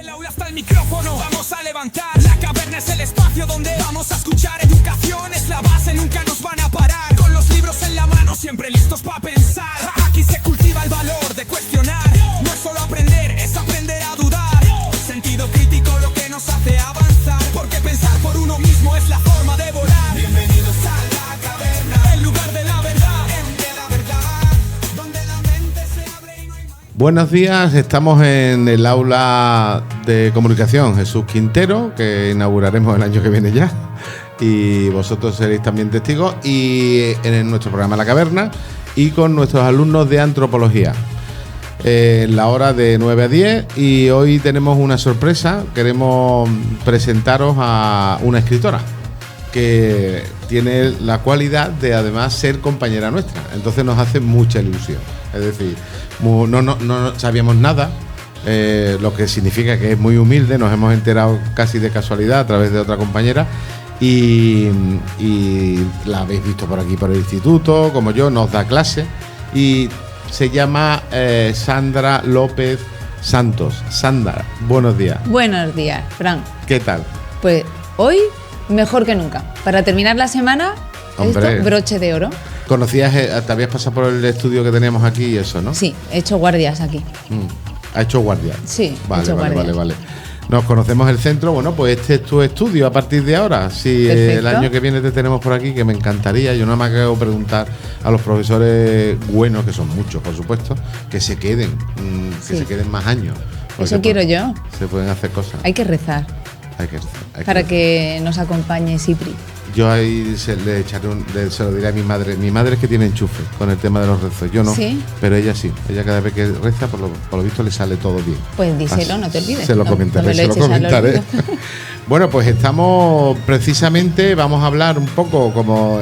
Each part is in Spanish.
El aula está el micrófono, vamos a levantar. La caverna es el espacio donde vamos a escuchar. Educación es la base, nunca nos van a parar. Con los libros en la mano, siempre listos para pensar. Aquí se cultiva el valor de cuestionar. No es solo aprender, es aprender a dudar. Sentido crítico lo que nos hace avanzar. Porque pensar por uno mismo es la forma de volar. Bienvenidos a la caverna, el lugar de la verdad, de la verdad, donde la mente se abre y no hay más. Buenos días, estamos en el aula de comunicación Jesús Quintero, que inauguraremos el año que viene ya, y vosotros seréis también testigos, y en nuestro programa La Caverna, y con nuestros alumnos de antropología, en la hora de 9 a 10, y hoy tenemos una sorpresa. Queremos presentaros a una escritora que tiene la cualidad de además ser compañera nuestra, entonces nos hace mucha ilusión. Es decir, no sabíamos nada, lo que significa que es muy humilde. Nos hemos enterado casi de casualidad a través de otra compañera y la habéis visto por aquí por el instituto, como yo, nos da clase y se llama Sandra López Santos. Sandra, buenos días. Buenos días, Fran. ¿Qué tal? Pues hoy mejor que nunca. Para terminar la semana, Hombre. esto, broche de oro. ¿Conocías, te habías pasado por el estudio que teníamos aquí y eso, no? Sí, he hecho guardias aquí. Ha hecho guardia. Sí, Vale, he hecho guardias. vale. Nos conocemos el centro. Bueno, pues este es tu estudio a partir de ahora. Si el Perfecto. año que viene te tenemos por aquí, que me encantaría. Yo nada más que preguntar a los profesores buenos, que son muchos, por supuesto, que se queden, que Sí. se queden más años. Porque Eso quiero yo. Se pueden hacer cosas. Hay que rezar Hay que para rezar. que nos acompañe Cipri. Yo ahí se lo diré a mi madre. Mi madre es que tiene enchufe con el tema de los rezos. Yo no, ¿Sí? pero ella sí. Ella cada vez que reza, por lo visto, le sale todo bien. Pues díselo, Así, no te olvides. Se lo No comentaré, me lo se lo eches al comentaré. olvido. Bueno, pues estamos precisamente, vamos a hablar un poco, como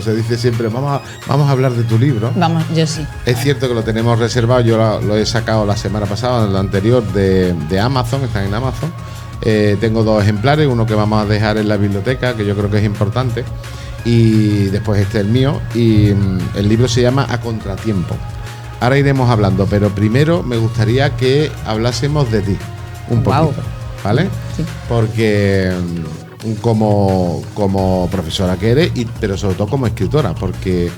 se dice siempre, vamos a hablar de tu libro. Vamos, yo sí. Es cierto que lo tenemos reservado, yo lo he sacado la semana pasada, en lo anterior, de Amazon, están en Amazon. Tengo 2 ejemplares, uno que vamos a dejar en la biblioteca, que yo creo que es importante, y después el mío, y el libro se llama A Contratiempo. Ahora iremos hablando, pero primero me gustaría que hablásemos de ti, un Guau. poquito, ¿vale? Sí. Porque como profesora que eres, pero sobre todo como escritora, porque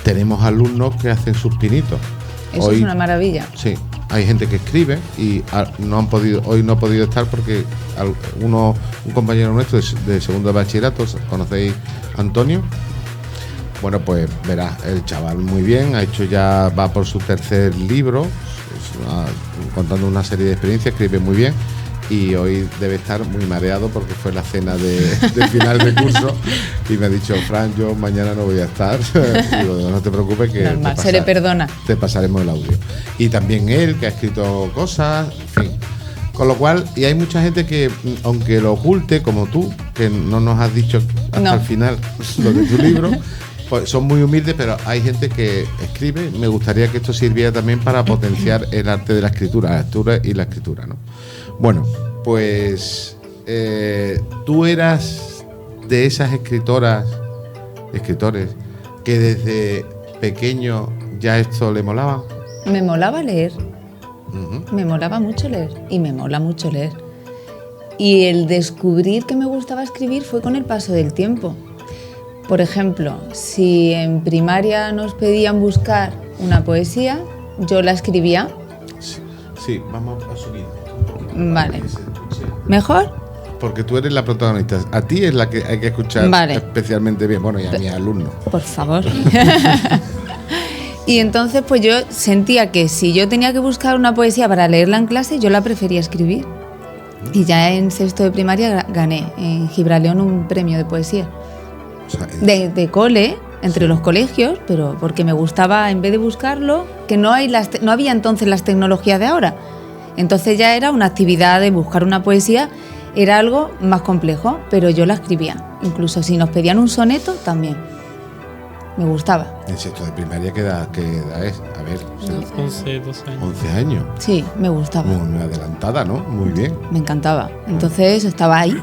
tenemos alumnos que hacen sus pinitos. Eso es una maravilla. Sí, hay gente que escribe y hoy no ha podido estar porque un compañero nuestro de segundo de bachillerato, ¿conocéis a Antonio? Bueno, pues verás, el chaval muy bien, va por su 3er libro, contando una serie de experiencias, escribe muy bien. Y hoy debe estar muy mareado porque fue la cena de final de curso y me ha dicho: Fran, yo mañana no voy a estar. Digo, no te preocupes, que Normal, se le perdona. te pasaremos el audio. Y también él, que ha escrito cosas, en fin. Con lo cual, y hay mucha gente que, aunque lo oculte, como tú, que no nos has dicho hasta el final lo de tu libro, pues son muy humildes, pero hay gente que escribe. Me gustaría que esto sirviera también para potenciar el arte de la escritura y la escritura, ¿no? Bueno, pues tú eras de esas escritores, que desde pequeño ya esto le molaba. Me molaba leer. Ujú. Me molaba mucho leer y me mola mucho leer. Y el descubrir que me gustaba escribir fue con el paso del tiempo. Por ejemplo, si en primaria nos pedían buscar una poesía, yo la escribía. Sí, vamos a subir. Vale. ¿Mejor? Porque tú eres la protagonista. A ti es la que hay que escuchar Vale. especialmente bien. Bueno, y a mis alumnos. Por favor. Y entonces pues yo sentía que si yo tenía que buscar una poesía para leerla en clase, yo la prefería escribir. Y ya en 6º de primaria gané en Gibraleón un premio de poesía. O sea, De cole, entre los colegios, pero porque me gustaba, en vez de buscarlo, que no había entonces las tecnologías de ahora. Entonces ya era una actividad de buscar una poesía, era algo más complejo, pero yo la escribía. Incluso si nos pedían un soneto, también. Me gustaba. en 6º de primaria, ¿qué edad es? A ver, 11, 12 años. 11 años. Sí, me gustaba. Muy adelantada, ¿no? Muy bien. Me encantaba. Entonces estaba ahí.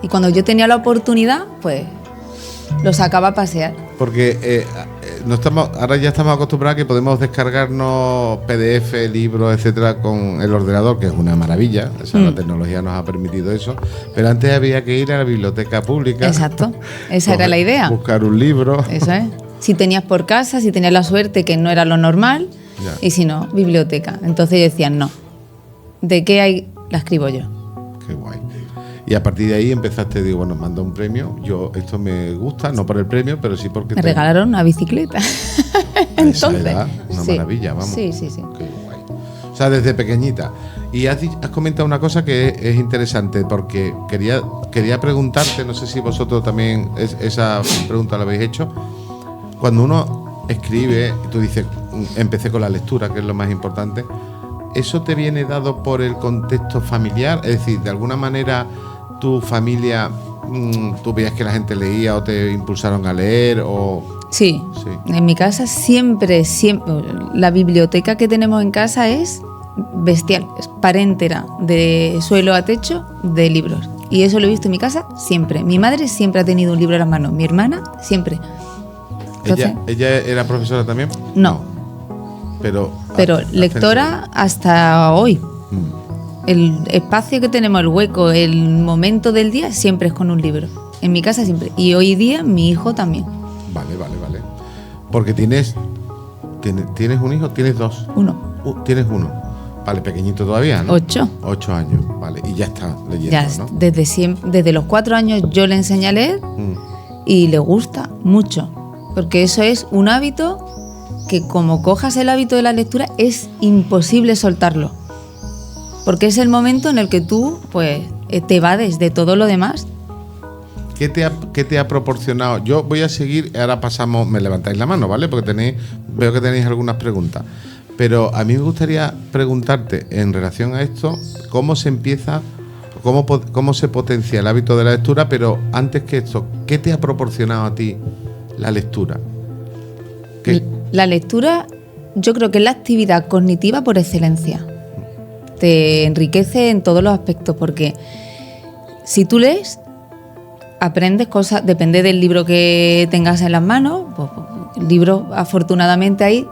Y cuando yo tenía la oportunidad, pues lo sacaba a pasear. Porque ahora ya estamos acostumbrados a que podemos descargarnos PDF, libros, etcétera, con el ordenador, que es una maravilla. O sea, la tecnología nos ha permitido eso. Pero antes había que ir a la biblioteca pública. Exacto, esa era la idea. Buscar un libro. Eso es. Si tenías por casa, si tenías la suerte, que no era lo normal, Ya. y si no, biblioteca. Entonces decían, no, ¿de qué hay? La escribo yo. Qué guay. Y a partir de ahí empezaste, digo, bueno, manda un premio. Yo, esto me gusta, no por el premio, pero sí porque... Me regalaron una bicicleta. Entonces, una sí. maravilla, vamos. Sí. Qué guay. O sea, desde pequeñita. Y has comentado una cosa que es interesante, porque quería preguntarte, no sé si vosotros también esa pregunta la habéis hecho. Cuando uno escribe, y tú dices, empecé con la lectura, que es lo más importante, ¿eso te viene dado por el contexto familiar? Es decir, de alguna manera tu familia, tú veías que la gente leía o te impulsaron a leer o... Sí. En mi casa siempre, la biblioteca que tenemos en casa es bestial, es pared entera, de suelo a techo, de libros. Y eso lo he visto en mi casa siempre. Mi madre siempre ha tenido un libro en las manos, mi hermana siempre. Entonces, ¿Ella era profesora también? No. Pero lectora hasta hoy. El espacio que tenemos, el hueco, el momento del día, siempre es con un libro. En mi casa siempre. Y hoy día mi hijo también. Vale. Porque tienes un hijo, tienes dos. Uno. Tienes uno. Vale, pequeñito todavía, ¿no? 8. 8 años, vale. Y ya está leyendo, Ya, ¿no? desde los 4 años yo le enseñé a leer y le gusta mucho. Porque eso es un hábito que, como cojas el hábito de la lectura, es imposible soltarlo. Porque es el momento en el que tú pues te evades de todo lo demás. ¿Qué te ha proporcionado? Yo voy a seguir, ahora pasamos, me levantáis la mano, ¿vale? Porque veo que tenéis algunas preguntas. Pero a mí me gustaría preguntarte, en relación a esto, cómo se empieza, cómo se potencia el hábito de la lectura, pero antes que esto, ¿qué te ha proporcionado a ti la lectura? La lectura, yo creo que es la actividad cognitiva por excelencia. Te enriquece en todos los aspectos, porque si tú lees, aprendes cosas, depende del libro que tengas en las manos. Libros, afortunadamente, hay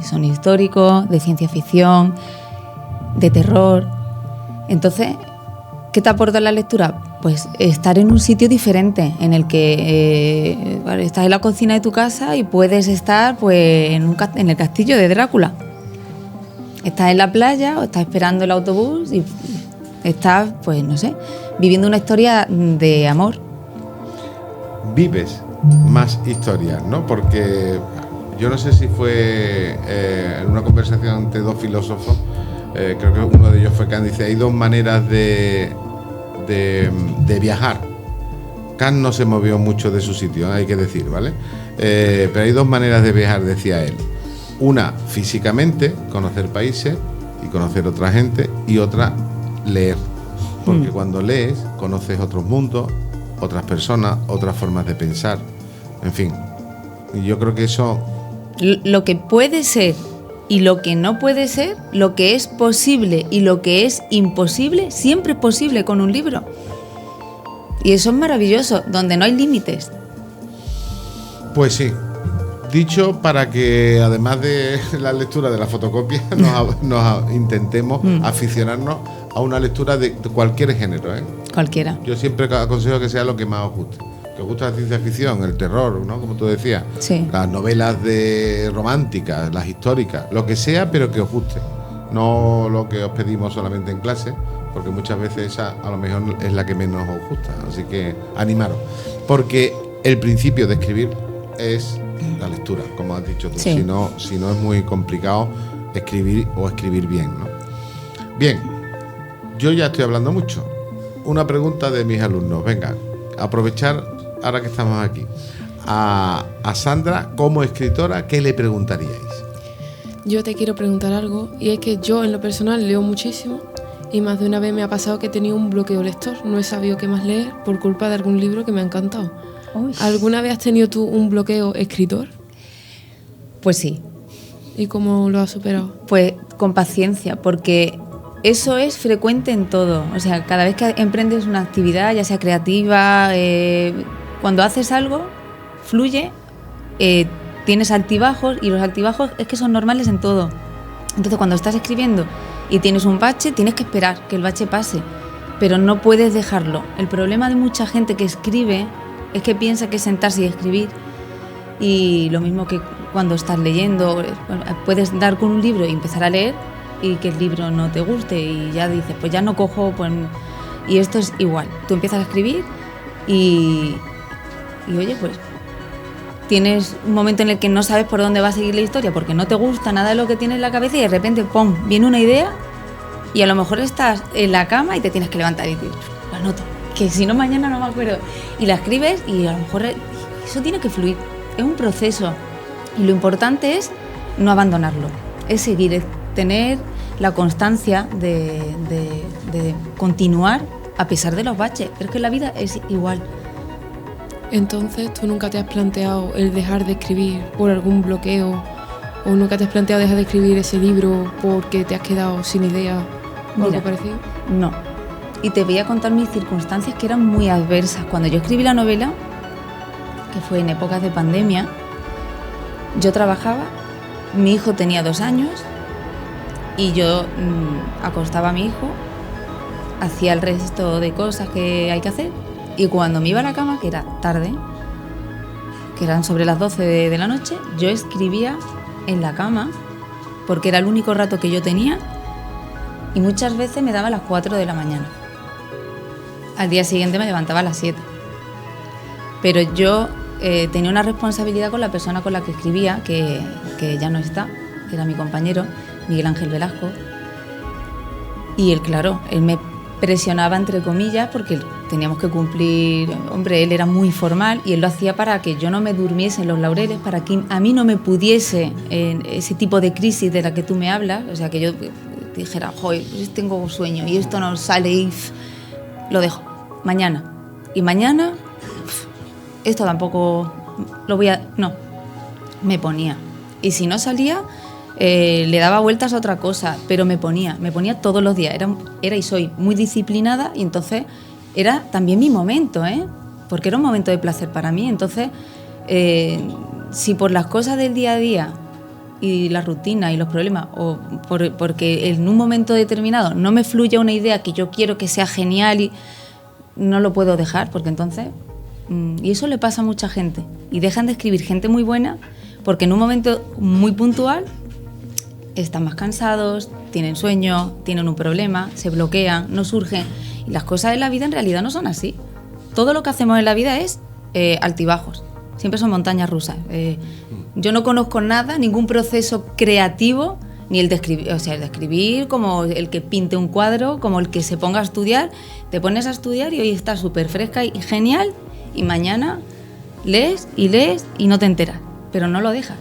son históricos, de ciencia ficción, de terror. Entonces, ¿qué te aporta la lectura? Pues estar en un sitio diferente, en el que estás en la cocina de tu casa y puedes estar pues en el castillo de Drácula. Estás en la playa o estás esperando el autobús y estás, pues no sé, viviendo una historia de amor. Vives más historias, ¿no? Porque yo no sé si fue en una conversación entre dos filósofos, creo que uno de ellos fue Kant, dice, hay dos maneras de viajar. Kant no se movió mucho de su sitio, hay que decir, ¿vale? Pero hay dos maneras de viajar, decía él. Una, físicamente, conocer países y conocer otra gente, y otra, leer. Porque cuando lees, conoces otros mundos, otras personas, otras formas de pensar, en fin. Y yo creo que eso... Lo que puede ser y lo que no puede ser, lo que es posible y lo que es imposible, siempre es posible con un libro. Y eso es maravilloso, donde no hay límites. Pues sí. Dicho para que, además de la lectura de la fotocopia, nos intentemos aficionarnos a una lectura de cualquier género, ¿eh? Cualquiera. Yo siempre aconsejo que sea lo que más os guste. Que os gusta la ciencia ficción, el terror, ¿no? Como tú decías. Sí. Las novelas románticas, las históricas, lo que sea, pero que os guste. No lo que os pedimos solamente en clase, porque muchas veces esa a lo mejor es la que menos os gusta. Así que animaros. Porque el principio de escribir es la lectura, como has dicho tú. Sí. Si no es muy complicado escribir o escribir bien, ¿no? Bien, yo ya estoy hablando mucho. Una pregunta de mis alumnos. Venga, aprovechar ahora que estamos aquí. A Sandra, como escritora, ¿qué le preguntaríais? Yo te quiero preguntar algo, y es que yo en lo personal leo muchísimo y más de una vez me ha pasado que he tenido un bloqueo lector. No he sabido qué más leer por culpa de algún libro que me ha encantado. Uy. ¿Alguna vez has tenido tú un bloqueo escritor? Pues sí. ¿Y cómo lo has superado? Pues con paciencia, porque eso es frecuente en todo. O sea, cada vez que emprendes una actividad, ya sea creativa, cuando haces algo, fluye tienes altibajos y los altibajos es que son normales en todo. Entonces cuando estás escribiendo y tienes un bache, tienes que esperar que el bache pase, pero no puedes dejarlo. El problema de mucha gente que escribe es que piensa que es sentarse y escribir, y lo mismo que cuando estás leyendo, puedes dar con un libro y empezar a leer y que el libro no te guste y ya dices, pues ya no cojo, pues... Y esto es igual, tú empiezas a escribir y oye, pues tienes un momento en el que no sabes por dónde va a seguir la historia porque no te gusta nada de lo que tienes en la cabeza y de repente, ¡pum!, viene una idea y a lo mejor estás en la cama y te tienes que levantar y decir, la anoto, que si no mañana no me acuerdo. Y la escribes y a lo mejor eso tiene que fluir, es un proceso y lo importante es no abandonarlo, es seguir, es tener la constancia de continuar a pesar de los baches. Es que la vida es igual. Entonces, ¿tú nunca te has planteado el dejar de escribir por algún bloqueo? ¿O nunca te has planteado dejar de escribir ese libro porque te has quedado sin idea o algo parecido? No. Y te voy a contar mis circunstancias que eran muy adversas. Cuando yo escribí la novela, que fue en épocas de pandemia, yo trabajaba, mi hijo tenía 2 años y yo acostaba a mi hijo, hacía el resto de cosas que hay que hacer y cuando me iba a la cama, que era tarde, que eran sobre las 12 de la noche, yo escribía en la cama porque era el único rato que yo tenía y muchas veces me daba a las 4 de la mañana. Al día siguiente me levantaba a las 7. Pero yo tenía una responsabilidad con la persona con la que escribía, que ya no está, que era mi compañero, Miguel Ángel Velasco. Y él, claro, él me presionaba entre comillas porque teníamos que cumplir, hombre, él era muy formal y él lo hacía para que yo no me durmiese en los laureles, para que a mí no me pudiese ese tipo de crisis de la que tú me hablas, o sea, que yo dijera, joder, pues tengo sueño y esto no sale y lo dejo, mañana. Y mañana, esto tampoco lo voy a... No, me ponía. Y si no salía, le daba vueltas a otra cosa, pero me ponía todos los días. Era y soy muy disciplinada y entonces era también mi momento, porque era un momento de placer para mí. Entonces, si por las cosas del día a día y la rutina y los problemas, o porque en un momento determinado no me fluye una idea que yo quiero que sea genial y no lo puedo dejar, porque entonces... Y eso le pasa a mucha gente. Y dejan de escribir gente muy buena porque en un momento muy puntual están más cansados, tienen sueño, tienen un problema, se bloquean, no surgen. Y las cosas de la vida en realidad no son así. Todo lo que hacemos en la vida es altibajos. Siempre son montañas rusas. Yo no conozco nada, ningún proceso creativo, ni el de escribir, o sea, el de escribir como el que pinte un cuadro, como el que se ponga a estudiar. Te pones a estudiar y hoy estás súper fresca y genial, y mañana lees y no te enteras, pero no lo dejas.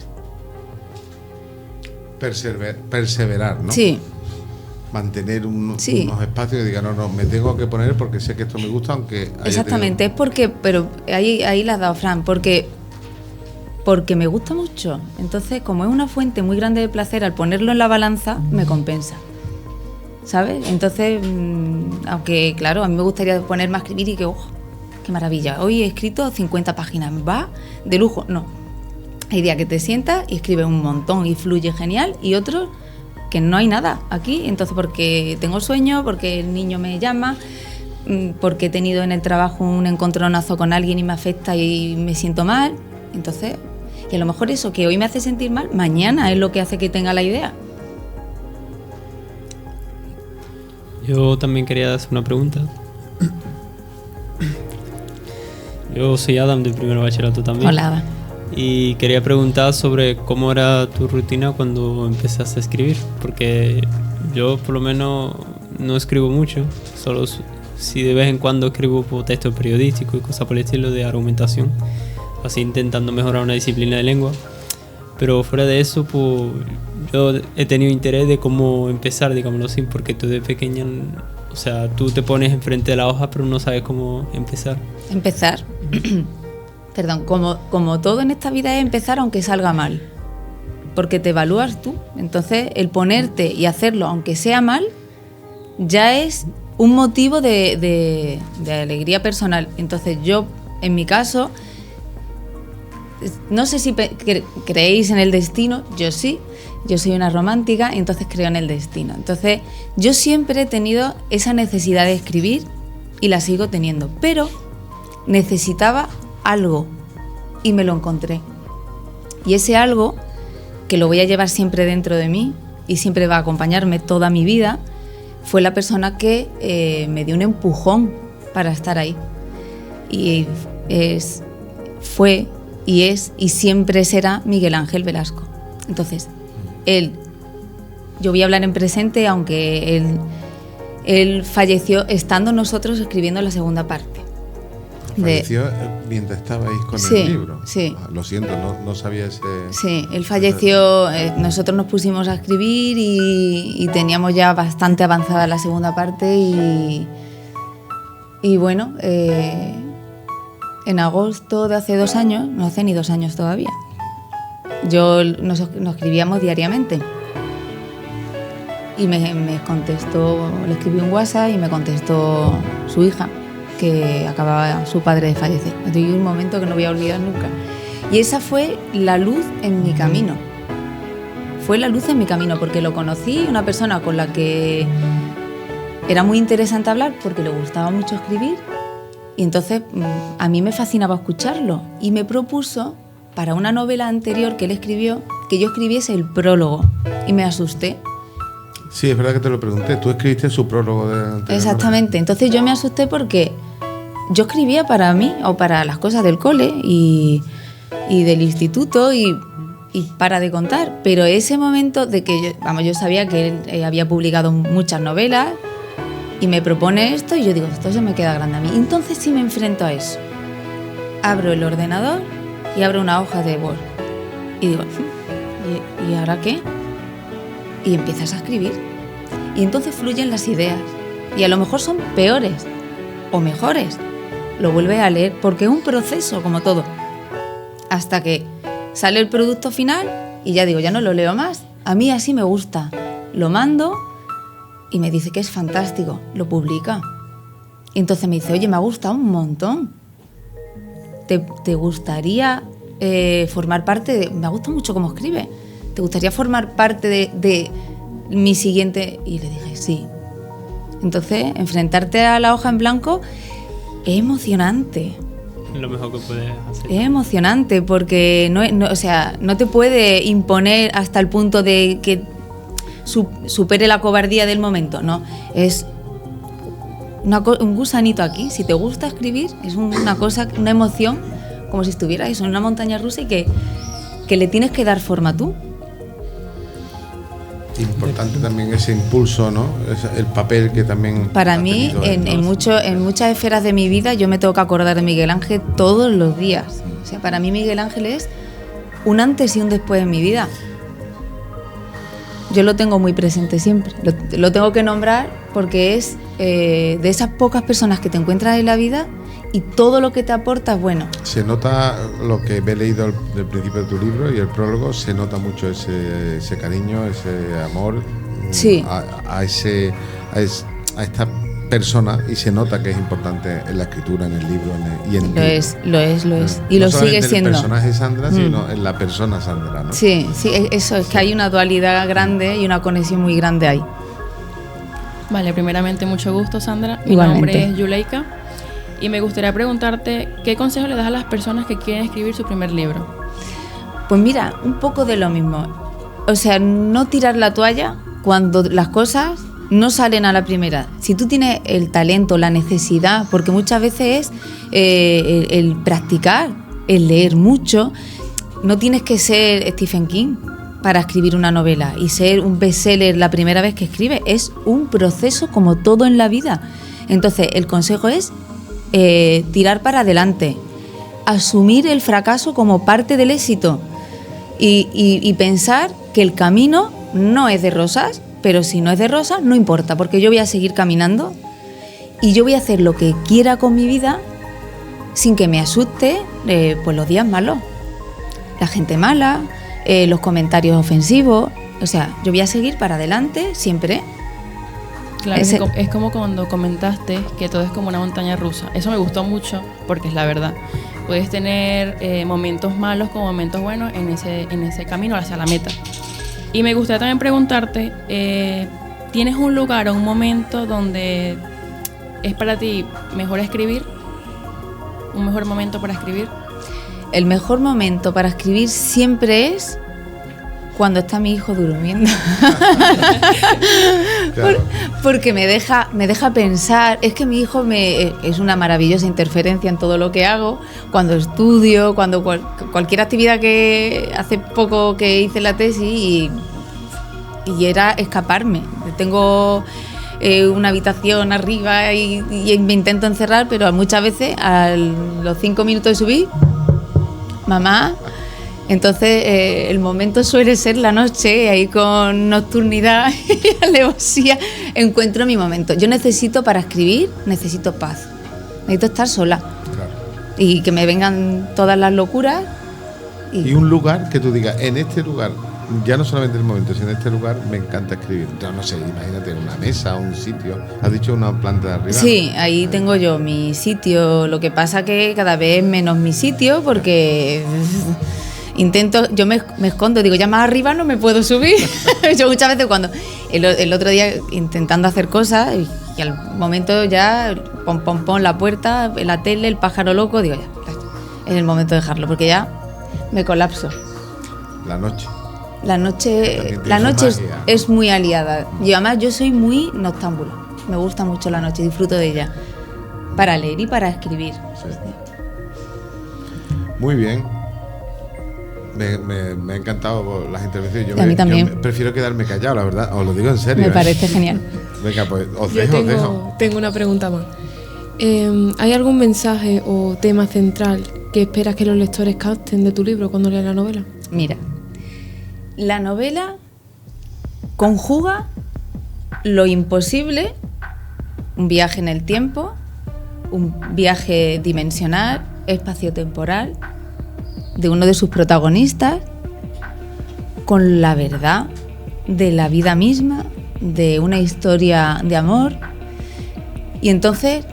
Perseverar, ¿no? Sí. Mantener unos espacios y diga, no, me tengo que poner porque sé que esto me gusta, aunque... Exactamente, es porque, pero ahí la has dado, Fran, porque me gusta mucho. Entonces, como es una fuente muy grande de placer, al ponerlo en la balanza, me compensa. ¿Sabes? Entonces, aunque, claro, a mí me gustaría ponerme a escribir y que, ¡oh, qué maravilla! Hoy he escrito 50 páginas, va de lujo. No. Hay días que te sientas y escribes un montón y fluye genial, y otros que no hay nada aquí. Entonces, porque tengo sueño, porque el niño me llama, porque he tenido en el trabajo un encontronazo con alguien y me afecta y me siento mal. Entonces, y a lo mejor eso que hoy me hace sentir mal, mañana es lo que hace que tenga la idea. Yo también quería hacer una pregunta. Yo soy Adam del primer bachillerato también. Hola, Adam. Y quería preguntar sobre cómo era tu rutina cuando empezaste a escribir, porque yo por lo menos no escribo mucho, solo si de vez en cuando escribo por textos periodísticos y cosas por el estilo de argumentación, así intentando mejorar una disciplina de lengua. Pero fuera de eso, pues yo he tenido interés de cómo empezar, digámoslo así, porque tú de pequeña, o sea, tú te pones enfrente de la hoja pero no sabes cómo empezar. Empezar. Perdón, como todo en esta vida es empezar aunque salga mal, porque te evalúas tú. Entonces, el ponerte y hacerlo aunque sea mal ya es un motivo de alegría personal. Entonces, yo, en mi caso, no sé si creéis en el destino, yo sí, yo soy una romántica, entonces creo en el destino. Entonces, yo siempre he tenido esa necesidad de escribir y la sigo teniendo, pero necesitaba algo y me lo encontré. Y ese algo, que lo voy a llevar siempre dentro de mí y siempre va a acompañarme toda mi vida, fue la persona que me dio un empujón para estar ahí. Y fue y es y siempre será Miguel Ángel Velasco. Entonces, yo voy a hablar en presente, aunque él falleció estando nosotros escribiendo la segunda parte. Falleció mientras estabais con el libro. Sí. Lo siento, no sabía ese... Sí, él falleció, nosotros nos pusimos a escribir y teníamos ya bastante avanzada la segunda parte y bueno, en agosto de hace 2 años, no hace ni 2 años todavía, nos escribíamos diariamente. Y me contestó, le escribí un WhatsApp y me contestó su hija, que acababa su padre de fallecer. Me dio un momento que no voy a olvidar nunca. Y esa fue la luz en mi camino. Fue la luz en mi camino, porque lo conocí, una persona con la que era muy interesante hablar, porque le gustaba mucho escribir. Y entonces a mí me fascinaba escucharlo. Y me propuso, para una novela anterior que él escribió, que yo escribiese el prólogo. Y me asusté. Sí, es verdad que te lo pregunté. Tú escribiste su prólogo de Exactamente. Entonces yo me asusté porque yo escribía para mí o para las cosas del cole y del instituto y para de contar. Pero ese momento de que yo sabía que él había publicado muchas novelas y me propone esto y yo digo, esto se me queda grande a mí. Entonces sí me enfrento a eso. Abro el ordenador y abro una hoja de Word y digo, ¿y ahora qué? Y empiezas a escribir. Y entonces fluyen las ideas. Y a lo mejor son peores o mejores. Lo vuelves a leer porque es un proceso, como todo. Hasta que sale el producto final y ya digo, ya no lo leo más. A mí así me gusta. Lo mando y me dice que es fantástico. Lo publica. Y entonces me dice, oye, me ha gustado un montón. ¿Te gustaría formar parte de...? Me gusta mucho cómo escribe. ¿Te gustaría formar parte de mi siguiente? Y le dije, sí. Entonces, enfrentarte a la hoja en blanco es emocionante. Lo mejor que puedes hacer. Es emocionante porque no te puede imponer hasta el punto de que supere la cobardía del momento. No, es un gusanito aquí. Si te gusta escribir, es una emoción, como si estuvieras en una montaña rusa y que le tienes que dar forma tú. Importante también ese impulso, ¿no? El papel que también... Para mí, en muchas esferas de mi vida, yo me tengo que acordar de Miguel Ángel todos los días. O sea, para mí Miguel Ángel es un antes y un después en mi vida. Yo lo tengo muy presente siempre. Lo tengo que nombrar porque es de esas pocas personas que te encuentras en la vida y todo lo que te aporta es bueno. Se nota lo que he leído del principio de tu libro y el prólogo, se nota mucho ese cariño, ese amor sí. a esta persona, y se nota que es importante en la escritura, en el libro y en el libro. Lo es. Y no lo sigue siendo. En el personaje Sandra, sino en la persona Sandra, ¿no? Sí, eso es que hay una dualidad grande y una conexión muy grande ahí. Vale, primeramente mucho gusto, Sandra. Mi Igualmente. nombre es Yuleika y me gustaría preguntarte qué consejo le das a las personas que quieren escribir su primer libro. Pues mira, un poco de lo mismo. O sea, no tirar la toalla cuando las cosas no salen a la primera. Si tú tienes el talento, la necesidad, porque muchas veces es el practicar, el leer mucho. No tienes que ser Stephen King para escribir una novela y ser un bestseller la primera vez que escribes. Es un proceso como todo en la vida. Entonces, el consejo es tirar para adelante, asumir el fracaso como parte del éxito y pensar que el camino no es de rosas, pero si no es de rosas, no importa, porque yo voy a seguir caminando y yo voy a hacer lo que quiera con mi vida sin que me asuste pues los días malos, la gente mala, los comentarios ofensivos. O sea, yo voy a seguir para adelante siempre. Claro, es como cuando comentaste que todo es como una montaña rusa. Eso me gustó mucho porque es la verdad. puedes tener momentos malos como momentos buenos en ese camino hacia la meta. Y me gustaría también preguntarte, ¿tienes un lugar o un momento donde es para ti mejor escribir? ¿Un mejor momento para escribir? El mejor momento para escribir siempre es cuando está mi hijo durmiendo. Claro. Porque me deja pensar. Es que mi hijo es una maravillosa interferencia en todo lo que hago. Cuando estudio, cuando cualquier actividad, que hace poco que hice la tesis y era escaparme. Tengo una habitación arriba y me intento encerrar, pero muchas veces a los 5 minutos de subir, mamá. Entonces el momento suele ser la noche, ahí con nocturnidad y alevosía encuentro mi momento. Yo para escribir, necesito paz, necesito estar sola. Claro. Y que me vengan todas las locuras. Y un lugar que tú digas, en este lugar, ya no solamente el momento, sino en este lugar me encanta escribir. Yo no sé, imagínate una mesa, un sitio. Has dicho una planta de arriba. Sí, ahí tengo yo mi sitio. Lo que pasa que cada vez menos mi sitio porque yo me escondo, digo, ya más arriba no me puedo subir. Yo muchas veces cuando el otro día intentando hacer cosas y al momento ya pon la puerta, la tele, el pájaro loco, digo ya, es el momento de dejarlo porque ya me colapso. La noche. La noche es muy aliada. Además yo soy muy noctámbula. Me gusta mucho la noche, disfruto de ella para leer y para escribir. Sí. Muy bien. Me ha encantado las intervenciones. A mí también. Yo prefiero quedarme callado, la verdad. Os lo digo en serio. Me parece genial. Venga, pues os Yo dejo. tengo una pregunta más. ¿Hay algún mensaje o tema central que esperas que los lectores capten de tu libro cuando lean la novela? Mira, la novela conjuga lo imposible, un viaje en el tiempo, un viaje dimensional, espaciotemporal, de uno de sus protagonistas, con la verdad de la vida misma, de una historia de amor. Y entonces,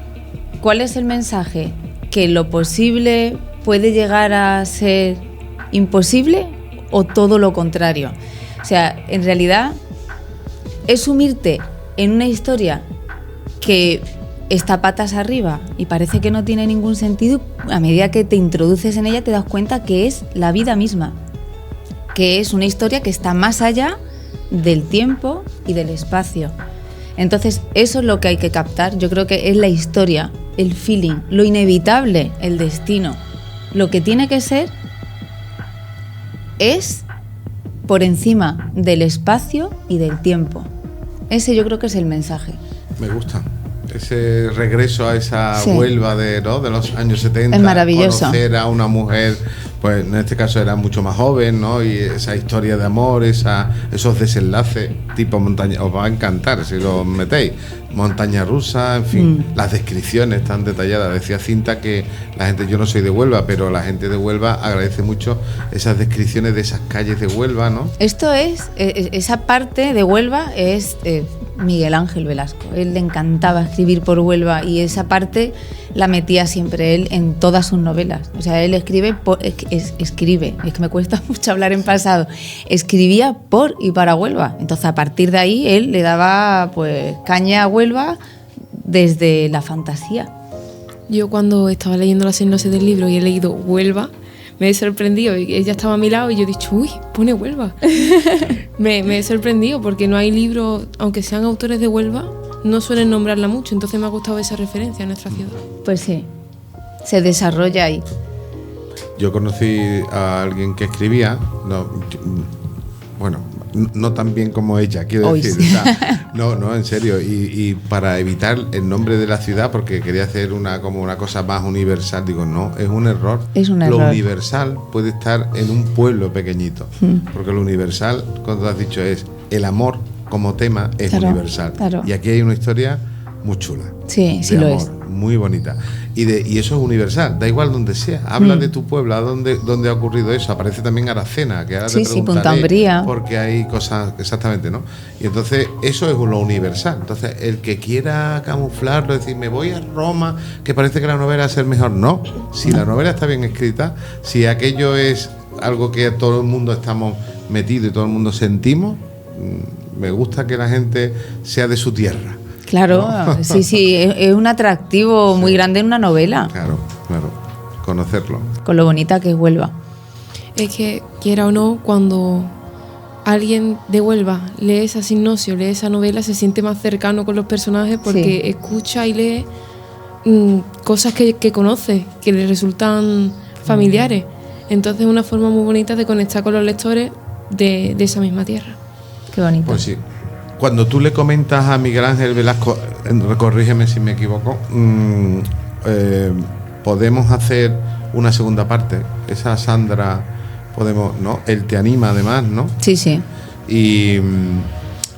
¿cuál es el mensaje? ¿Que lo posible puede llegar a ser imposible o todo lo contrario? O sea, en realidad es sumirte en una historia que está patas arriba y parece que no tiene ningún sentido. A medida que te introduces en ella te das cuenta que es la vida misma, que es una historia que está más allá del tiempo y del espacio. Entonces eso es lo que hay que captar. Yo creo que es la historia, el feeling, lo inevitable, el destino. Lo que tiene que ser es por encima del espacio y del tiempo. Ese yo creo que es el mensaje. Me gusta. Ese regreso a esa Huelva de los años 70. Es maravilloso. Conocer a una mujer, pues en este caso era mucho más joven, ¿no? Y esa historia de amor, esos desenlaces tipo montaña, os va a encantar si lo metéis. Montaña rusa, en fin, las descripciones tan detalladas. Decía Cinta que la gente, yo no soy de Huelva, pero la gente de Huelva agradece mucho esas descripciones de esas calles de Huelva, ¿no? Esto es, esa parte de Huelva es Miguel Ángel Velasco. Él le encantaba escribir por Huelva y esa parte la metía siempre él en todas sus novelas. O sea, él escribe, es que me cuesta mucho hablar en pasado, escribía por y para Huelva. Entonces, a partir de ahí, él le daba pues caña a Huelva desde la fantasía. Yo cuando estaba leyendo la sinopsis del libro y he leído Huelva, me he sorprendido. Ella estaba a mi lado y yo he dicho, uy, pone Huelva. me he sorprendido porque no hay libros, aunque sean autores de Huelva, no suelen nombrarla mucho. Entonces me ha gustado esa referencia a nuestra ciudad. Pues sí, se desarrolla ahí. Yo conocí a alguien que escribía, no tan bien como ella, quiero decir. Sí. O sea, no, en serio. Y para evitar el nombre de la ciudad, porque quería hacer una cosa más universal, digo, no, es un error. Es un Lo error. universal puede estar en un pueblo pequeñito, porque lo universal, cuando has dicho, es el amor como tema, es Claro, universal. claro. Y aquí hay una historia muy chula. Sí, sí de lo amor, es. muy bonita. Y eso es universal, da igual donde sea. Habla de tu pueblo, donde ha ocurrido eso. Aparece también Aracena, que ahora te preguntaré, Punta Umbría. porque hay cosas, exactamente, ¿no? Y entonces eso es lo universal. Entonces el que quiera camuflarlo, decir, me voy a Roma, que parece que la novela es el mejor. No, si la novela está bien escrita, si aquello es algo que todo el mundo estamos metidos y todo el mundo sentimos, me gusta que la gente sea de su tierra. Claro, ¿no? Sí, es un atractivo muy grande en una novela. Claro, conocerlo. Con lo bonita que es Huelva. Es que, quiera o no, cuando alguien de Huelva lee esa sinopsis, lee esa novela, se siente más cercano con los personajes porque escucha y lee cosas que conoce, que le resultan familiares. Entonces es una forma muy bonita de conectar con los lectores de esa misma tierra. Qué bonito. Pues sí. Cuando tú le comentas a Miguel Ángel Velasco, corrígeme si me equivoco, podemos hacer una segunda parte. Esa Sandra, podemos, ¿no? Él te anima además, ¿no? Sí, sí. Y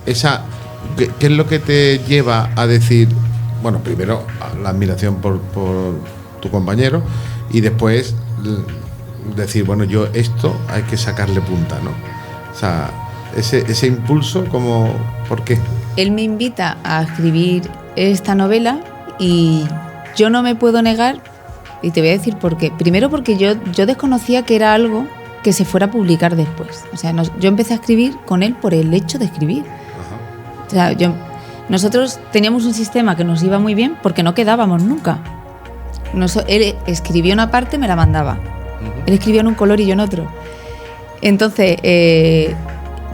esa, ¿qué es lo que te lleva a decir, bueno, primero la admiración por tu compañero y después decir, bueno, yo esto hay que sacarle punta, ¿no? O sea, ese impulso, como, ¿por qué? Él me invita a escribir esta novela y yo no me puedo negar, y te voy a decir por qué. Primero porque yo desconocía que era algo que se fuera a publicar después. O sea, yo empecé a escribir con él por el hecho de escribir. Ajá. O sea, nosotros teníamos un sistema que nos iba muy bien porque no quedábamos nunca. Él escribía una parte y me la mandaba. Uh-huh. Él escribía en un color y yo en otro. Entonces,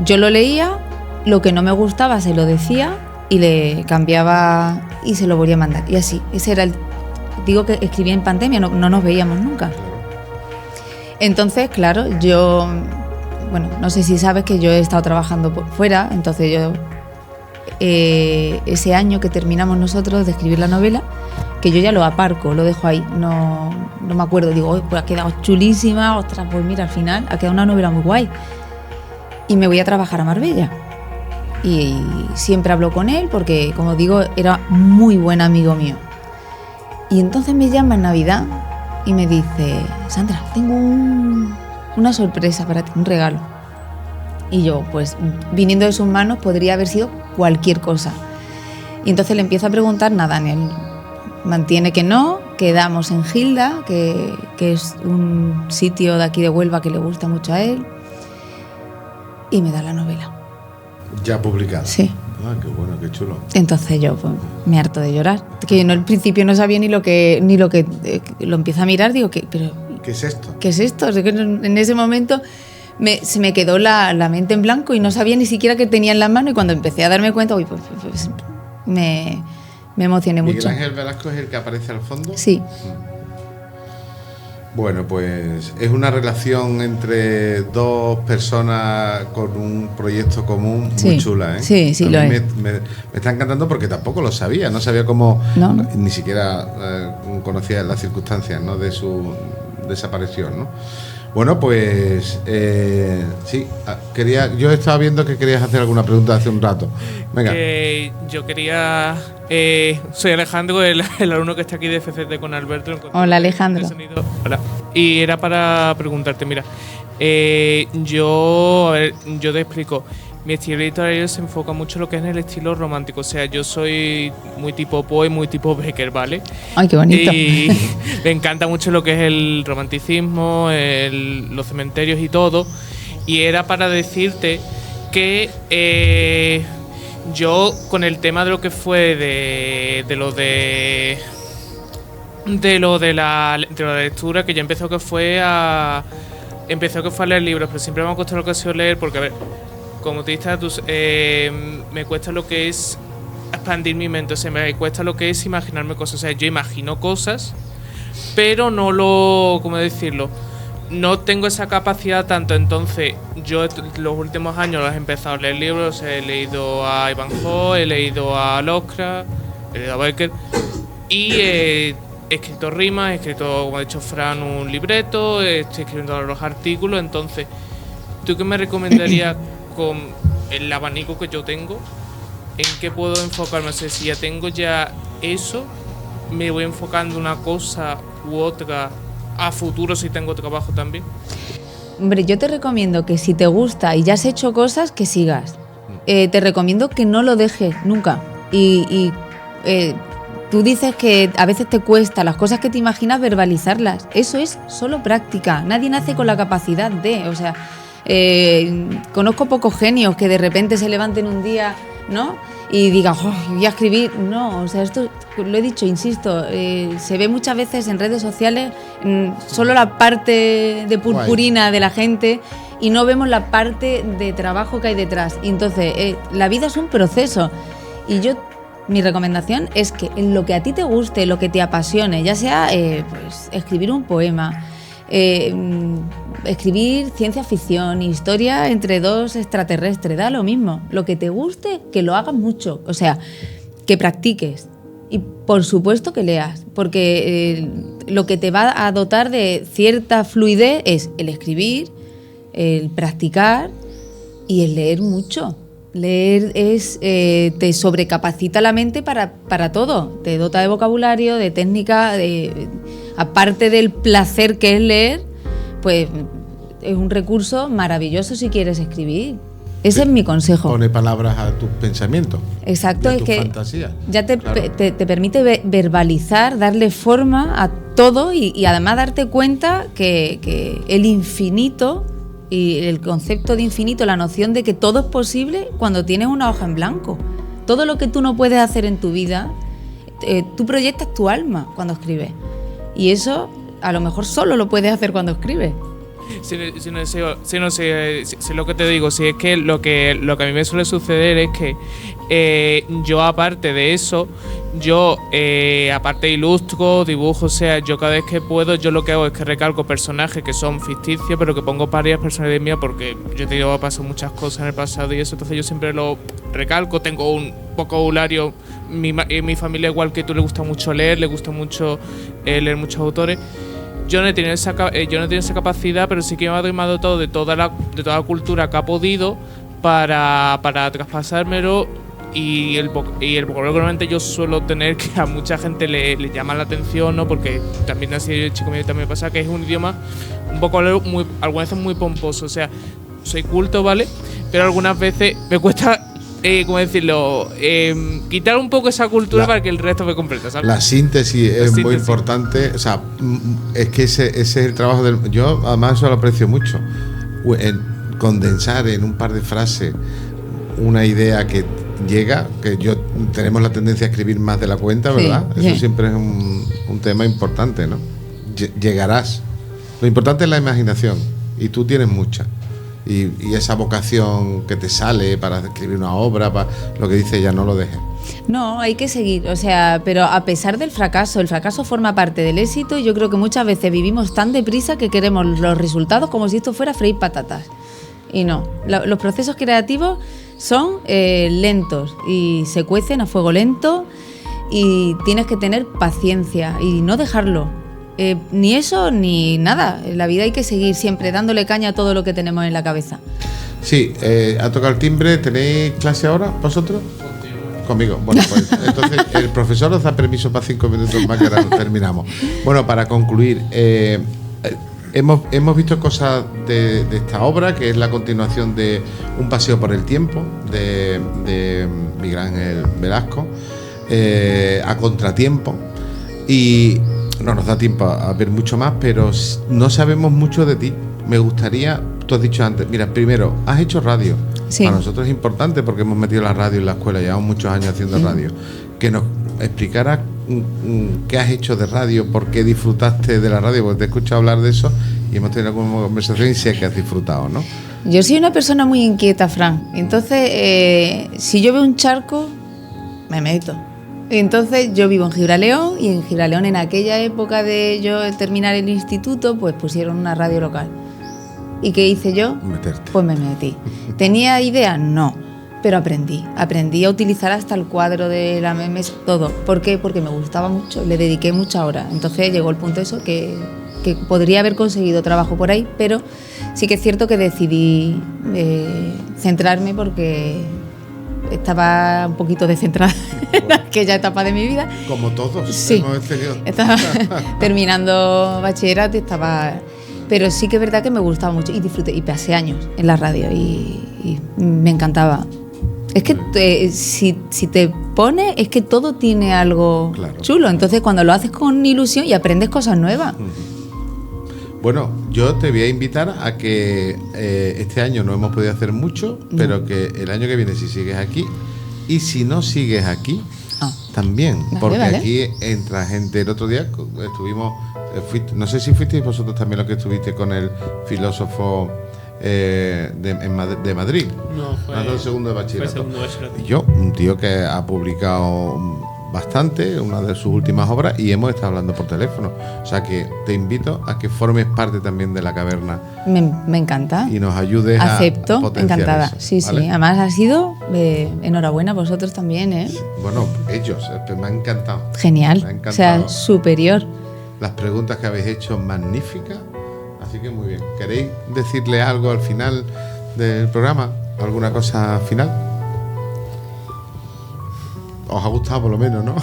yo lo leía, lo que no me gustaba se lo decía y le cambiaba y se lo volvía a mandar. Y así, ese era digo que escribía en pandemia, no nos veíamos nunca. Entonces, claro, no sé si sabes que yo he estado trabajando fuera, entonces yo, ese año que terminamos nosotros de escribir la novela, que yo ya lo aparco, lo dejo ahí, no me acuerdo, digo, pues ha quedado chulísima, ostras, pues mira, al final ha quedado una novela muy guay. Y me voy a trabajar a Marbella. Y siempre hablo con él porque, como digo, era muy buen amigo mío. Y entonces me llama en Navidad y me dice, Sandra, tengo una sorpresa para ti, un regalo. Y yo, pues, viniendo de sus manos, podría haber sido cualquier cosa. Y entonces le empiezo a preguntar, nada, él mantiene que no, quedamos en Gilda, que es un sitio de aquí de Huelva que le gusta mucho a él. Y me da la novela. ¿Ya publicada? Sí. Ah, qué bueno, qué chulo. Entonces yo pues, me harto de llorar. Que yo al principio no sabía ni lo que lo empiezo a mirar, digo, pero ¿qué es esto? ¿Qué es esto? O sea, que en ese momento se me quedó la mente en blanco y no sabía ni siquiera qué tenía en la mano, y cuando empecé a darme cuenta, pues me emocioné mucho. ¿Miguel Ángel Velasco es el que aparece al fondo? Sí. Bueno, pues es una relación entre dos personas con un proyecto común muy chula, ¿eh? Sí, sí, a mí me está encantando porque tampoco lo sabía, no sabía cómo, no. Ni siquiera conocía las circunstancias, ¿no?, de su desaparición, ¿no? Bueno, pues sí, yo estaba viendo que querías hacer alguna pregunta hace un rato. Venga. Yo quería... soy Alejandro, el alumno que está aquí de FCT con Alberto. Hola, Alejandro. Hola. Y era para preguntarte, mira, yo te explico. Mi estilo literario se enfoca mucho en lo que es en el estilo romántico. O sea, yo soy muy tipo Poe, muy tipo Becker, ¿vale? Ay, qué bonito. Y me encanta mucho lo que es el romanticismo, los cementerios y todo. Y era para decirte que yo, con el tema de lo que fue de la lectura, que ya empezó que fue a leer libros, pero siempre me ha costado la ocasión leer porque, a ver, como te dije, me cuesta lo que es expandir mi mente, o sea, me cuesta lo que es imaginarme cosas. O sea, yo imagino cosas, pero no ¿cómo decirlo? No tengo esa capacidad tanto. Entonces, yo los últimos años he empezado a leer libros, he leído a Ivanhoe, he leído a Lovecraft, he leído a Becker y he escrito rimas, he escrito, como ha dicho Fran, un libreto, estoy escribiendo los artículos. Entonces, ¿tú qué me recomendarías con el abanico que yo tengo? ¿En qué puedo enfocarme? O sea, si ya tengo eso, me voy enfocando una cosa u otra a futuro si tengo trabajo también? Hombre, yo te recomiendo que si te gusta y ya has hecho cosas, que sigas. Te recomiendo que no lo dejes nunca. Tú dices que a veces te cuesta las cosas que te imaginas verbalizarlas. Eso es solo práctica. Nadie nace con la capacidad de... O sea, conozco pocos genios que de repente se levanten un día, ¿no?, y digan, oh, voy a escribir. No, o sea, esto lo he dicho, insisto, se ve muchas veces en redes sociales solo la parte de purpurina de la gente y no vemos la parte de trabajo que hay detrás. Y entonces, la vida es un proceso. Y mi recomendación es que en lo que a ti te guste, lo que te apasione, ya sea pues, escribir un poema, escribir ciencia ficción, historia entre dos extraterrestres, da lo mismo. Lo que te guste, que lo hagas mucho, o sea, que practiques. Y por supuesto que leas, porque lo que te va a dotar de cierta fluidez es el escribir, el practicar y el leer mucho. Leer te sobrecapacita la mente para todo, te dota de vocabulario, de técnica, aparte del placer que es leer, pues es un recurso maravilloso si quieres escribir. Ese es mi consejo. Pone palabras a tus pensamientos. Exacto, es que fantasías. Ya te permite verbalizar, darle forma a todo y además darte cuenta que el infinito y el concepto de infinito, la noción de que todo es posible cuando tienes una hoja en blanco. Todo lo que tú no puedes hacer en tu vida, tú proyectas tu alma cuando escribes. Y eso a lo mejor solo lo puedes hacer cuando escribes. Si lo que te digo, si es que lo que a mí me suele suceder es que yo aparte de eso, aparte ilustro, dibujo, o sea, yo cada vez que puedo, yo lo que hago es que recalco personajes que son ficticios, pero que pongo varias personalidades mías porque yo te digo, pasado muchas cosas en el pasado y eso, entonces yo siempre lo recalco, tengo un vocabulario, mi familia igual que tú le gusta mucho leer, le gusta mucho leer muchos autores. Yo no he tenido esa capacidad, pero sí que me ha dotado de toda la cultura que ha podido para traspasármelo y el vocabulario que normalmente yo suelo tener, que a mucha gente le llama la atención, ¿no? Porque también así el chico mío también me pasa que es un idioma, un vocabulario algunas veces muy pomposo, o sea, soy culto, ¿vale? Pero algunas veces me cuesta... ¿cómo decirlo? Quitar un poco esa cultura para que el resto me complete, ¿sabes? La síntesis es muy importante. O sea, es que ese es el trabajo del... Yo además eso lo aprecio mucho. Condensar en un par de frases una idea que llega, que tenemos la tendencia a escribir más de la cuenta, ¿verdad? Sí, eso siempre es un tema importante, ¿no? Llegarás. Lo importante es la imaginación y tú tienes mucha. Y esa vocación que te sale para escribir una obra, para lo que dice ella, no lo dejes. No, hay que seguir, o sea, pero a pesar del fracaso, el fracaso forma parte del éxito y yo creo que muchas veces vivimos tan deprisa que queremos los resultados como si esto fuera freír patatas. Y no, los procesos creativos son lentos y se cuecen a fuego lento y tienes que tener paciencia y no dejarlo. Ni eso ni nada. En la vida hay que seguir siempre dándole caña a todo lo que tenemos en la cabeza. Sí, ha tocado el timbre. ¿Tenéis clase ahora vosotros? Conmigo. Bueno, pues entonces el profesor os da permiso para 5 minutos más que ahora terminamos. Bueno, para concluir, hemos visto cosas de esta obra, que es la continuación de Un paseo por el tiempo, de Miguel Ángel Velasco, a contratiempo. Y no nos da tiempo a ver mucho más, pero no sabemos mucho de ti. Me gustaría, tú has dicho antes, mira, primero, has hecho radio. Sí. Para nosotros es importante porque hemos metido la radio en la escuela, llevamos muchos años haciendo radio. Que nos explicara qué has hecho de radio, por qué disfrutaste de la radio, porque te he escuchado hablar de eso y hemos tenido alguna conversación y sé que has disfrutado, ¿no? Yo soy una persona muy inquieta, Fran. Entonces, si yo veo un charco, me meto. Entonces yo vivo en Gibraleón y en Gibraleón en aquella época de yo terminar el instituto pues pusieron una radio local. ¿Y qué hice yo? Meterte. Pues me metí. ¿Tenía idea? No, pero aprendí a utilizar hasta el cuadro de la memes, todo. ¿Por qué? Porque me gustaba mucho, le dediqué mucha hora. Entonces llegó el punto eso que podría haber conseguido trabajo por ahí, pero sí que es cierto que decidí centrarme porque estaba un poquito descentrada en aquella etapa de mi vida. Como todos Sí. hemos tenido. Estaba terminando bachillerato y estaba... Pero sí que es verdad que me gustaba mucho y disfruté. Y pasé años en la radio y me encantaba. Es que si te pones, es que todo tiene algo Claro. chulo. Entonces cuando lo haces con ilusión y aprendes cosas nuevas. Bueno, yo te voy a invitar a que este año no hemos podido hacer mucho, pero que el año que viene, si sigues aquí, y si no sigues aquí, también. Vale, Porque vale. aquí entra gente. El otro día estuvimos, no sé si fuisteis vosotros también los que estuviste con el filósofo de Madrid. No, fue el segundo de bachillerato. Fue segundo de bachillerato. Y yo, un tío que ha publicado bastante, una de sus últimas obras, y hemos estado hablando por teléfono. O sea que te invito a que formes parte también de la caverna Me encanta. y nos ayudes Acepto, a potenciar encantada. eso, Sí, ¿vale? sí. Además ha sido enhorabuena a vosotros también, ¿eh? Bueno, ellos, me ha encantado. Genial. Me ha O encantado. sea, superior. Las preguntas que habéis hecho, magníficas. Así que muy bien. ¿Queréis decirle algo al final del programa? ¿Alguna cosa final? ¿Os ha gustado por lo menos, no?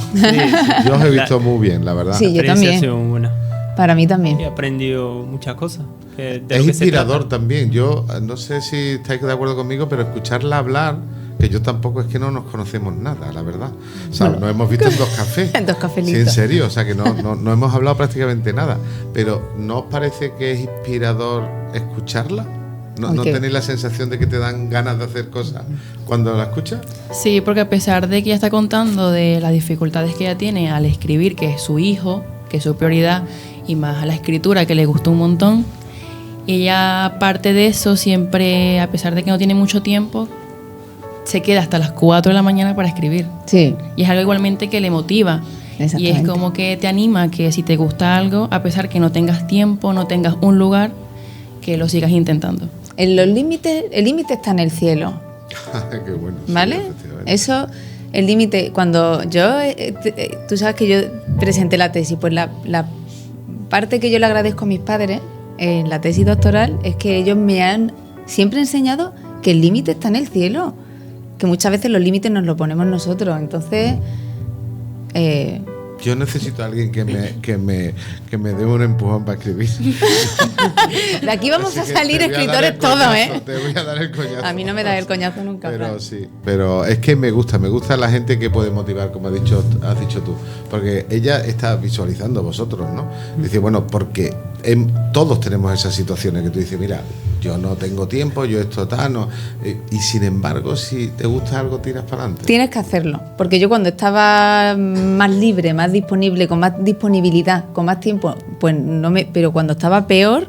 Yo os he visto muy bien, la verdad. Sí, yo La experiencia también. ha sido muy buena. Para mí también. He aprendido muchas cosas. De lo Es que se inspirador trata. también. Yo no sé si estáis de acuerdo conmigo, pero escucharla hablar, que yo tampoco es que no nos conocemos nada, la verdad. O sea, nos hemos visto en 2 cafés. En 2 cafelitos. Sí, en serio, o sea que no hemos hablado prácticamente nada. Pero ¿no os parece que es inspirador escucharla? ¿No Ok. tenéis la sensación de que te dan ganas de hacer cosas cuando la escuchas? Sí, porque a pesar de que ella está contando de las dificultades que ella tiene al escribir, que es su hijo, que es su prioridad, y más a la escritura, que le gustó un montón, ella, aparte de eso, siempre, a pesar de que no tiene mucho tiempo, se queda hasta las 4 de la mañana para escribir. Sí. Y es algo igualmente que le motiva. Y es Exactamente. como que te anima que si te gusta algo, a pesar que no tengas tiempo, no tengas un lugar, que lo sigas intentando. En los límites, el límite está en el cielo, Qué bueno. sí, ¿vale? efectivamente. Eso, el límite, cuando yo, tú sabes que yo presenté la tesis, pues la parte que yo le agradezco a mis padres en la tesis doctoral es que ellos me han siempre enseñado que el límite está en el cielo, que muchas veces los límites nos lo ponemos nosotros, entonces... Yo necesito a alguien que me dé un empujón para escribir. de aquí vamos Así a que salir te voy a dar escritores el todos, coñazo, ¿eh? Te voy a dar el coñazo. A mí no me da el coñazo nunca. Pero Fran. sí, pero es que me gusta la gente que puede motivar, como has dicho tú, porque ella está visualizando vosotros, ¿no? Dice, bueno, porque todos tenemos esas situaciones que tú dices, mira, yo no tengo tiempo, yo esto tal, no, y sin embargo, si te gusta algo, tiras para adelante. Tienes que hacerlo, porque yo cuando estaba más libre, más disponible, con más disponibilidad, con más tiempo, pues pero cuando estaba peor,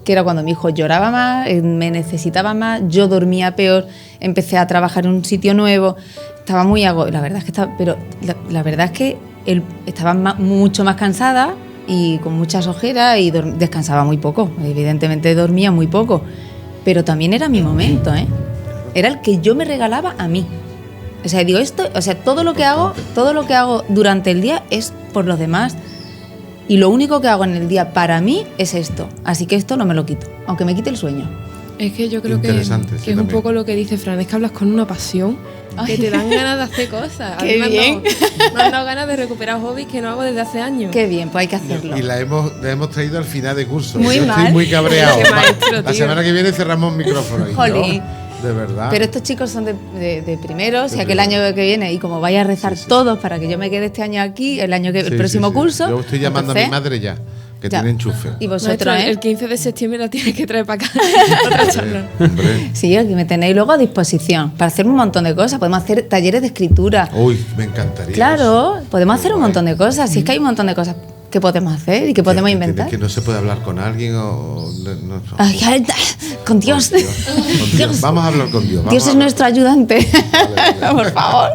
que era cuando mi hijo lloraba más, me necesitaba más, yo dormía peor, empecé a trabajar en un sitio nuevo, estaba muy la verdad es que la verdad es que estaba mucho más cansada y con muchas ojeras y descansaba muy poco, evidentemente dormía muy poco, pero también era mi momento, ¿eh? Era el que yo me regalaba a mí. O sea, digo esto, o sea, todo lo que hago durante el día es por los demás. Y lo único que hago en el día para mí es esto. Así que esto no me lo quito, aunque me quite el sueño. Es que yo creo que Interesante, sí, es un también. poco lo que dice Fran, es que hablas con una pasión, que Ay. te dan ganas de hacer cosas. A Qué mí me han bien. me han dado ganas de recuperar hobbies que no hago desde hace años. Qué bien, pues hay que hacerlo. Y la hemos traído al final de curso. Muy Yo mal. estoy muy cabreado. Qué maestro, La tío. semana que viene cerramos micrófono. Y Jolín. yo, de verdad. Pero estos chicos son de primero, o sea De que el primero. año que viene, y como vaya a rezar Sí, sí. todos para que yo me quede este año aquí, el Sí, próximo sí, sí. curso. Yo estoy llamando a mi entonces, madre ya, que ya. tiene enchufe. Y Maestro, vosotros, ¿eh? el 15 de septiembre la tienes que traer para acá. Otra charla. Hombre. Sí, aquí me tenéis luego a disposición para hacer un montón de cosas. Podemos hacer talleres de escritura. Uy, me encantaría. Claro, podemos hacer un Guay. montón de cosas. Si es que hay un montón de cosas que podemos hacer y que podemos inventar. Que no se puede hablar con alguien o no. Ay, ay, con Dios. Con Dios. Dios. Vamos a hablar con Dios. Dios es nuestro ayudante. Vale. Por favor.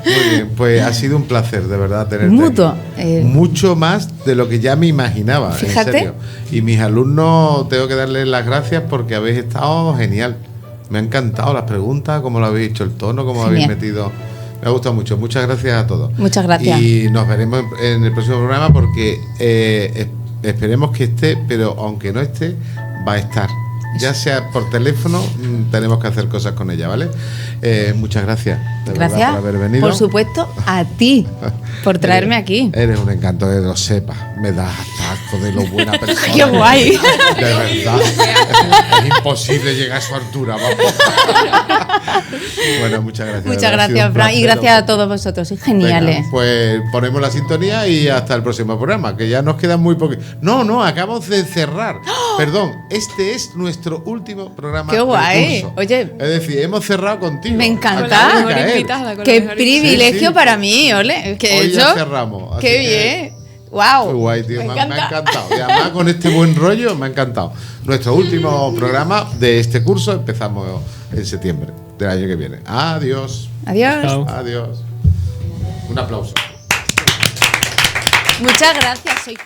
Muy bien, pues ha sido un placer, de verdad, tenerte Mutuo. aquí. Mucho más de lo que ya me imaginaba, Fíjate. en serio. Y mis alumnos, tengo que darles las gracias porque habéis estado genial. Me han encantado las preguntas, cómo lo habéis hecho, el tono, cómo habéis Genial. metido. Me ha gustado mucho. Muchas gracias a todos. Muchas gracias. Y nos veremos en el próximo programa porque esperemos que esté, pero aunque no esté, va a estar. ya sea por teléfono, tenemos que hacer cosas con ella, ¿vale? Muchas gracias. De verdad, Gracias, por haber venido. por supuesto, a ti, por traerme aquí. Eres un encanto, que lo sepas. Me das hasta asco de lo buena persona. ¡Qué guay! De verdad. Es imposible llegar a su altura, vamos. Bueno, muchas gracias. Muchas Ha sido gracias, un Fran, y placer. gracias a todos vosotros, sois geniales. Venga, pues ponemos la sintonía y hasta el próximo programa, que ya nos quedan muy poquito. No, acabamos de cerrar. Perdón, este es nuestro último programa. ¡Qué del guay! curso. Oye, Es decir, hemos cerrado contigo. me encanta. Con la Acabas de mejor caer. invitada. Con ¡Qué la mejor privilegio Sí, sí. para mí! ¡Ole! ¿Qué he Hoy ya hecho? cerramos. así ¡Qué que bien! ¡Wow! Muy guay, tío. Me Me ha encanta. encantado. Y además con este buen rollo me ha encantado. Nuestro último programa de este curso empezamos en septiembre del año que viene. Adiós. Adiós. Chao. Adiós. Un aplauso. Muchas gracias, soy